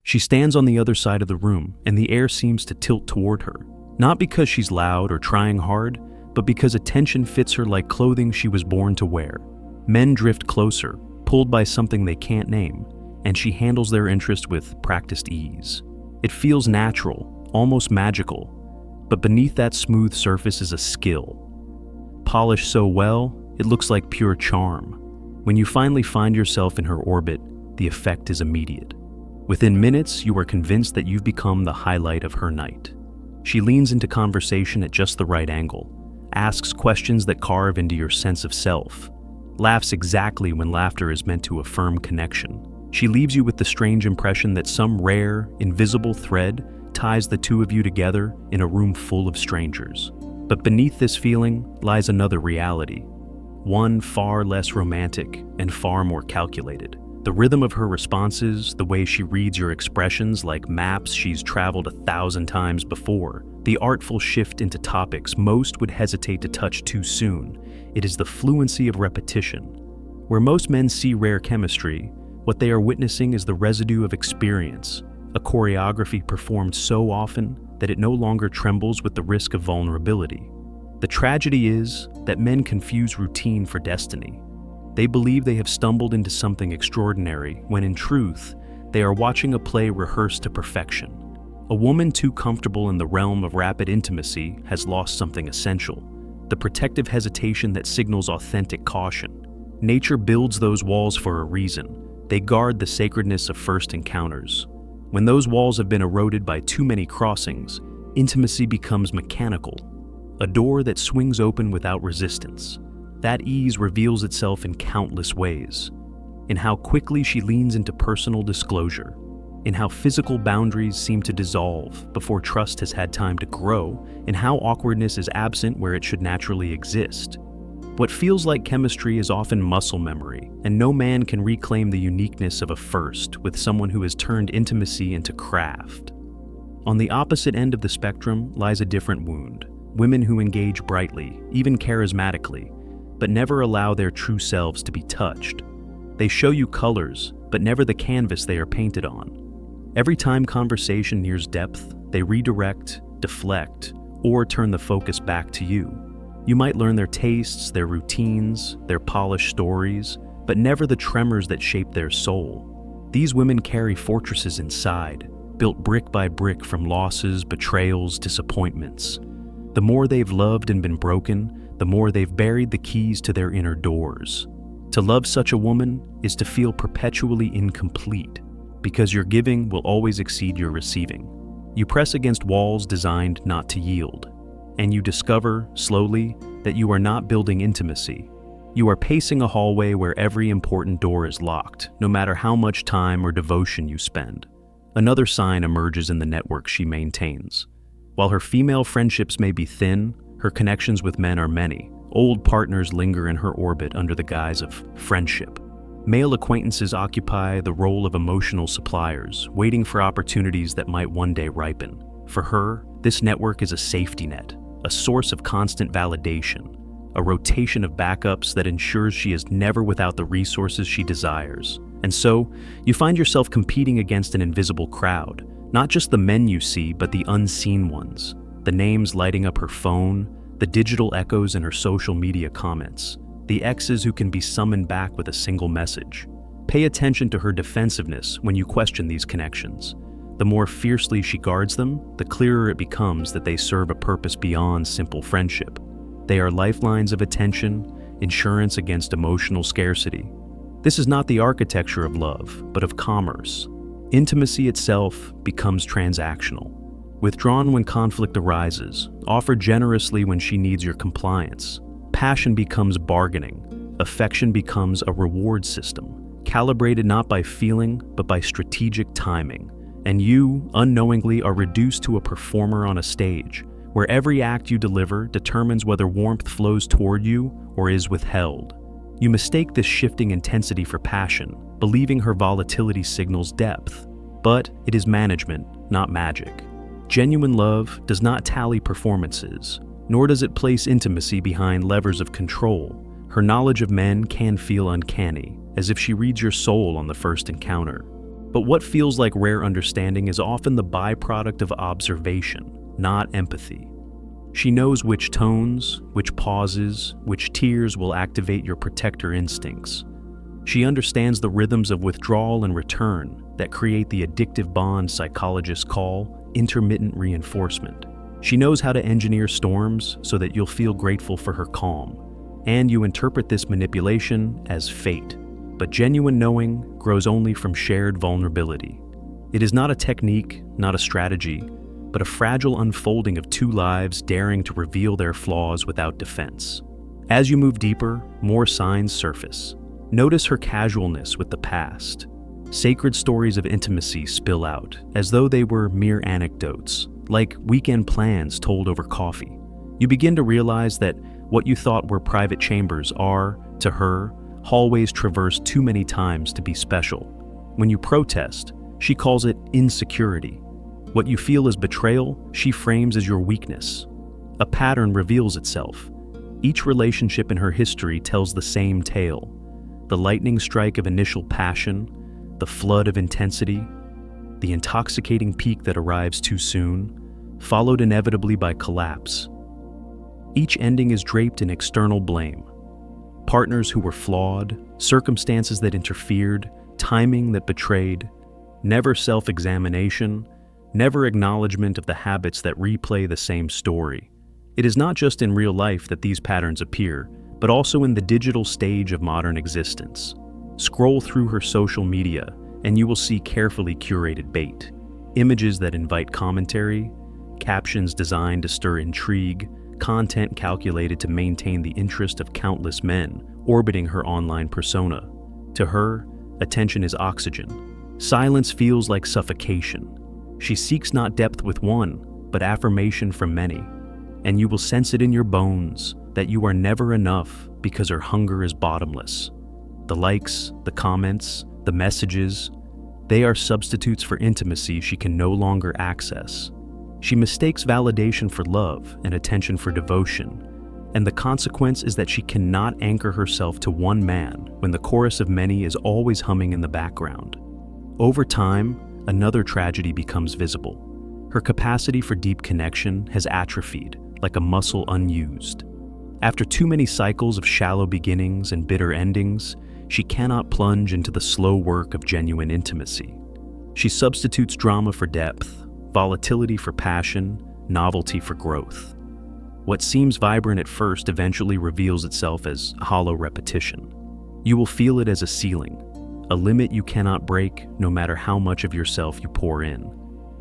She stands on the other side of the room, and the air seems to tilt toward her. Not because she's loud or trying hard, but because attention fits her like clothing she was born to wear. Men drift closer, pulled by something they can't name, and she handles their interest with practiced ease. It feels natural, almost magical, but beneath that smooth surface is a skill. Polished so well, it looks like pure charm. When you finally find yourself in her orbit, the effect is immediate. Within minutes, you are convinced that you've become the highlight of her night. She leans into conversation at just the right angle, asks questions that carve into your sense of self, laughs exactly when laughter is meant to affirm connection. She leaves you with the strange impression that some rare, invisible thread ties the two of you together in a room full of strangers. But beneath this feeling lies another reality, one far less romantic and far more calculated. The rhythm of her responses, the way she reads your expressions like maps she's traveled 1,000 times before, the artful shift into topics most would hesitate to touch too soon. It is the fluency of repetition. Where most men see rare chemistry, what they are witnessing is the residue of experience, a choreography performed so often that it no longer trembles with the risk of vulnerability. The tragedy is that men confuse routine for destiny. They believe they have stumbled into something extraordinary, when in truth, they are watching a play rehearsed to perfection. A woman too comfortable in the realm of rapid intimacy has lost something essential, the protective hesitation that signals authentic caution. Nature builds those walls for a reason. They guard the sacredness of first encounters. When those walls have been eroded by too many crossings, intimacy becomes mechanical, a door that swings open without resistance. That ease reveals itself in countless ways, in how quickly she leans into personal disclosure, in how physical boundaries seem to dissolve before trust has had time to grow, in how awkwardness is absent where it should naturally exist. What feels like chemistry is often muscle memory, and no man can reclaim the uniqueness of a first with someone who has turned intimacy into craft. On the opposite end of the spectrum lies a different wound. Women who engage brightly, even charismatically, but never allow their true selves to be touched. They show you colors, but never the canvas they are painted on. Every time conversation nears depth, they redirect, deflect, or turn the focus back to you. You might learn their tastes, their routines, their polished stories, but never the tremors that shape their soul. These women carry fortresses inside, built brick by brick from losses, betrayals, disappointments. The more they've loved and been broken, the more they've buried the keys to their inner doors. To love such a woman is to feel perpetually incomplete, because your giving will always exceed your receiving. You press against walls designed not to yield, and you discover, slowly, that you are not building intimacy. You are pacing a hallway where every important door is locked, no matter how much time or devotion you spend. Another sign emerges in the network she maintains. While her female friendships may be thin, her connections with men are many. Old partners linger in her orbit under the guise of friendship. Male acquaintances occupy the role of emotional suppliers, waiting for opportunities that might one day ripen. For her, this network is a safety net, a source of constant validation, a rotation of backups that ensures she is never without the resources she desires. And so, you find yourself competing against an invisible crowd, not just the men you see, but the unseen ones. The names lighting up her phone, the digital echoes in her social media comments, the exes who can be summoned back with a single message. Pay attention to her defensiveness when you question these connections. The more fiercely she guards them, the clearer it becomes that they serve a purpose beyond simple friendship. They are lifelines of attention, insurance against emotional scarcity. This is not the architecture of love, but of commerce. Intimacy itself becomes transactional. Withdrawn when conflict arises, offer generously when she needs your compliance. Passion becomes bargaining. Affection becomes a reward system, calibrated not by feeling, but by strategic timing. And you, unknowingly, are reduced to a performer on a stage, where every act you deliver determines whether warmth flows toward you or is withheld. You mistake this shifting intensity for passion, believing her volatility signals depth. But it is management, not magic. Genuine love does not tally performances, nor does it place intimacy behind levers of control. Her knowledge of men can feel uncanny, as if she reads your soul on the first encounter. But what feels like rare understanding is often the byproduct of observation, not empathy. She knows which tones, which pauses, which tears will activate your protector instincts. She understands the rhythms of withdrawal and return that create the addictive bond psychologists call intermittent reinforcement. She knows how to engineer storms so that you'll feel grateful for her calm, and you interpret this manipulation as fate. But genuine knowing grows only from shared vulnerability. It is not a technique, not a strategy, but a fragile unfolding of two lives daring to reveal their flaws without defense. As you move deeper, more signs surface. Notice her casualness with the past. Sacred stories of intimacy spill out, as though they were mere anecdotes, like weekend plans told over coffee. You begin to realize that what you thought were private chambers are, to her, hallways traversed too many times to be special. When you protest, she calls it insecurity. What you feel as betrayal, she frames as your weakness. A pattern reveals itself. Each relationship in her history tells the same tale. The lightning strike of initial passion, the flood of intensity, the intoxicating peak that arrives too soon, followed inevitably by collapse. Each ending is draped in external blame. Partners who were flawed, circumstances that interfered, timing that betrayed, never self-examination, never acknowledgement of the habits that replay the same story. It is not just in real life that these patterns appear, but also in the digital stage of modern existence. Scroll through her social media, and you will see carefully curated bait. Images that invite commentary, captions designed to stir intrigue, content calculated to maintain the interest of countless men orbiting her online persona. To her, attention is oxygen. Silence feels like suffocation. She seeks not depth with one, but affirmation from many. And you will sense it in your bones that you are never enough because her hunger is bottomless. The likes, the comments, the messages, they are substitutes for intimacy she can no longer access. She mistakes validation for love and attention for devotion, and the consequence is that she cannot anchor herself to one man when the chorus of many is always humming in the background. Over time, another tragedy becomes visible. Her capacity for deep connection has atrophied, like a muscle unused. After too many cycles of shallow beginnings and bitter endings, she cannot plunge into the slow work of genuine intimacy. She substitutes drama for depth, volatility for passion, novelty for growth. What seems vibrant at first eventually reveals itself as hollow repetition. You will feel it as a ceiling, a limit you cannot break no matter how much of yourself you pour in.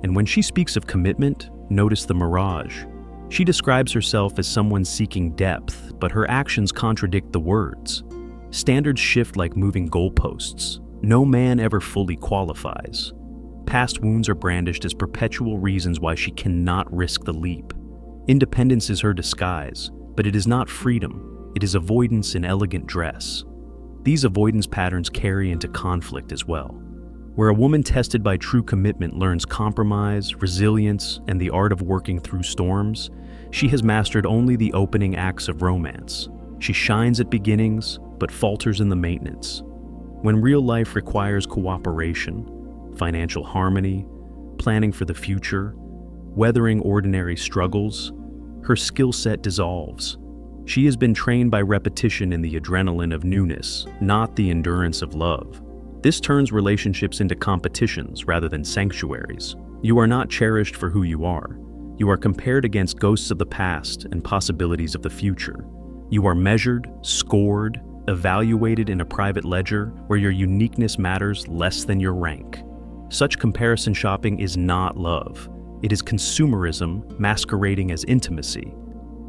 And when she speaks of commitment, notice the mirage. She describes herself as someone seeking depth, but her actions contradict the words. Standards shift like moving goalposts. No man ever fully qualifies. Past wounds are brandished as perpetual reasons why she cannot risk the leap. Independence is her disguise, but it is not freedom. It is avoidance in elegant dress. These avoidance patterns carry into conflict as well. Where a woman tested by true commitment learns compromise, resilience, and the art of working through storms, she has mastered only the opening acts of romance. She shines at beginnings, but falters in the maintenance. When real life requires cooperation, financial harmony, planning for the future, weathering ordinary struggles, her skill set dissolves. She has been trained by repetition in the adrenaline of newness, not the endurance of love. This turns relationships into competitions rather than sanctuaries. You are not cherished for who you are. You are compared against ghosts of the past and possibilities of the future. You are measured, scored, evaluated in a private ledger where your uniqueness matters less than your rank. Such comparison shopping is not love. It is consumerism masquerading as intimacy.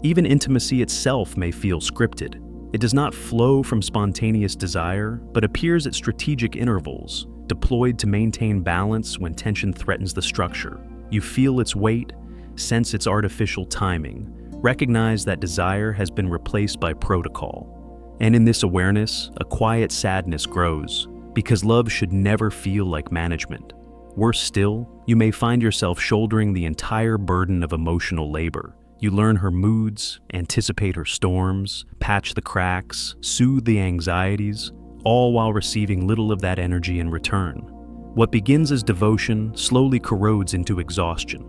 Even intimacy itself may feel scripted. It does not flow from spontaneous desire, but appears at strategic intervals, deployed to maintain balance when tension threatens the structure. You feel its weight, sense its artificial timing, recognize that desire has been replaced by protocol. And in this awareness, a quiet sadness grows, because love should never feel like management. Worse still, you may find yourself shouldering the entire burden of emotional labor. You learn her moods, anticipate her storms, patch the cracks, soothe the anxieties, all while receiving little of that energy in return. What begins as devotion slowly corrodes into exhaustion.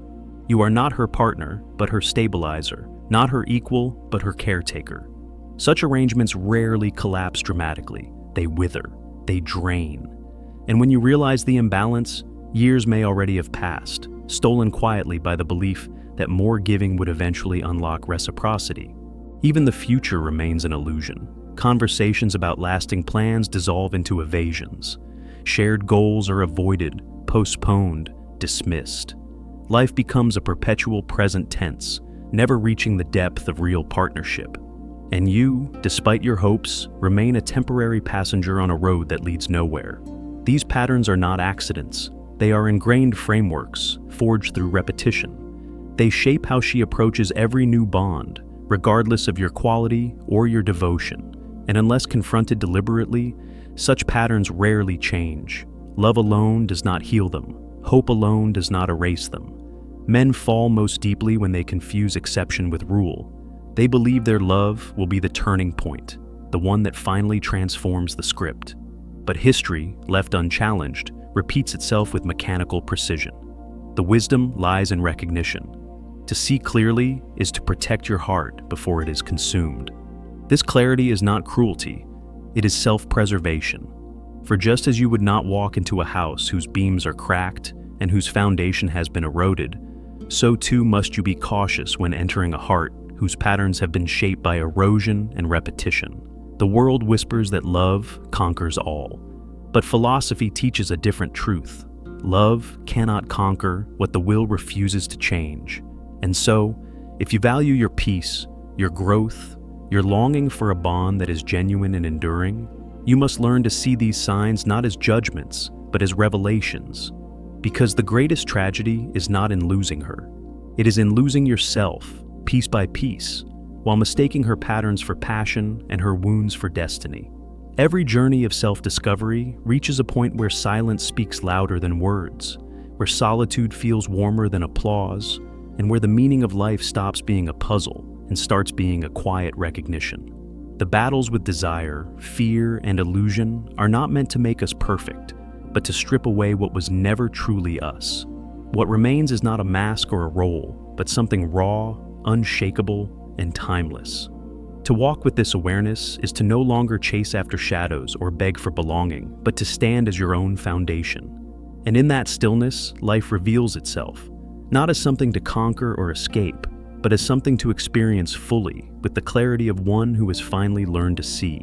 You are not her partner, but her stabilizer, not her equal, but her caretaker. Such arrangements rarely collapse dramatically. They wither, they drain. And when you realize the imbalance, years may already have passed, stolen quietly by the belief that more giving would eventually unlock reciprocity. Even the future remains an illusion. Conversations about lasting plans dissolve into evasions. Shared goals are avoided, postponed, dismissed. Life becomes a perpetual present tense, never reaching the depth of real partnership. And you, despite your hopes, remain a temporary passenger on a road that leads nowhere. These patterns are not accidents. They are ingrained frameworks, forged through repetition. They shape how she approaches every new bond, regardless of your quality or your devotion. And unless confronted deliberately, such patterns rarely change. Love alone does not heal them. Hope alone does not erase them. Men fall most deeply when they confuse exception with rule. They believe their love will be the turning point, the one that finally transforms the script. But history, left unchallenged, repeats itself with mechanical precision. The wisdom lies in recognition. To see clearly is to protect your heart before it is consumed. This clarity is not cruelty, it is self-preservation. For just as you would not walk into a house whose beams are cracked and whose foundation has been eroded, so too must you be cautious when entering a heart whose patterns have been shaped by erosion and repetition. The world whispers that love conquers all, but philosophy teaches a different truth. Love cannot conquer what the will refuses to change. And so, if you value your peace, your growth, your longing for a bond that is genuine and enduring, you must learn to see these signs not as judgments, but as revelations. Because the greatest tragedy is not in losing her. It is in losing yourself, piece by piece, while mistaking her patterns for passion and her wounds for destiny. Every journey of self-discovery reaches a point where silence speaks louder than words, where solitude feels warmer than applause, and where the meaning of life stops being a puzzle and starts being a quiet recognition. The battles with desire, fear, and illusion are not meant to make us perfect, but to strip away what was never truly us. What remains is not a mask or a role, but something raw, unshakable, and timeless. To walk with this awareness is to no longer chase after shadows or beg for belonging, but to stand as your own foundation. And in that stillness, life reveals itself, not as something to conquer or escape, but as something to experience fully, with the clarity of one who has finally learned to see.